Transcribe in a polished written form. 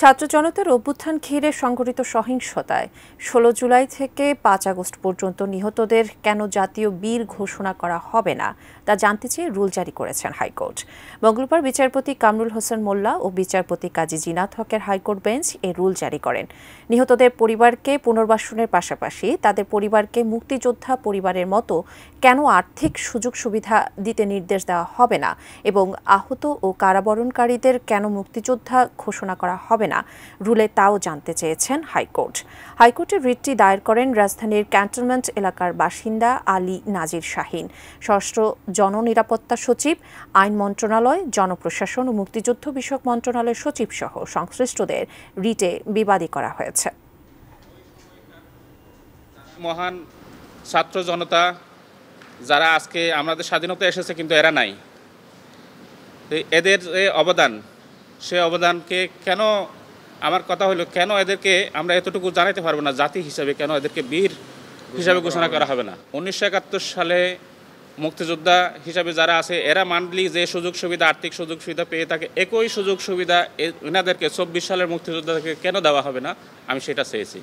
ছাত্র জনতার অভ্যুত্থান ঘিরে সংঘটিত সহিংসতায় ১৬ জুলাই থেকে ৫ আগস্ট পর্যন্ত নিহতদের কেন জাতীয় বীর ঘোষণা করা হবে না তা জানতে চেয়ে রুল জারি করেছেন হাইকোর্ট। মঙ্গলবার বিচারপতি কামরুল হোসেন মোল্লা ও বিচারপতি কাজী জিনাত হকের হাইকোর্ট বেঞ্চ এই রুল জারি করেন। নিহতদের পরিবারকে পুনর্বাসনের পাশাপাশি তাদের পরিবারকে মুক্তিযোদ্ধা পরিবারের মতো কেন আর্থিক সুযোগ সুবিধা দিতে নির্দেশ দেওয়া হবে না এবং আহত ও কারাবরণকারীদের কেন মুক্তিযোদ্ধা ঘোষণা করা হবে না রুলে তাও জানতে চেয়েছেন হাইকোর্ট। হাইকোর্টে রিটটি দায়ের করেন রাজধানীর ক্যান্টনমেন্ট এলাকার বাসিন্দা আলী নাজির শাহীন। স্বরাষ্ট্র জননিরাপত্তা সচিব, আইন মন্ত্রণালয়, জনপ্রশাসন ও মুক্তিযুদ্ধ বিষয়ক মন্ত্রণালয়ের সচিব সহ সংশ্লিষ্টদের রিটে বিবাদী করা হয়েছে। মহান ছাত্র জনতা যারা আজকে আমাদের স্বাধীনতা এসেছে কিন্তু এরা নাই, এদের যে অবদান সে অবদানকে কেন, আমার কথা হলো কেন এদেরকে আমরা এতটুকু জানাতে পারবো না জাতি হিসাবে, কেন এদেরকে বীর হিসাবে ঘোষণা করা হবে না। 1971 সালে মুক্তিযোদ্ধা হিসাবে যারা আছে এরা মান্থলি যে সুযোগ সুবিধা, আর্থিক সুযোগ সুবিধা পেয়ে থাকে, একই সুযোগ সুবিধা এনাদেরকে 24 সালের মুক্তিযোদ্ধাদেরকে কেন দেওয়া হবে না, আমি সেটা চেয়েছি।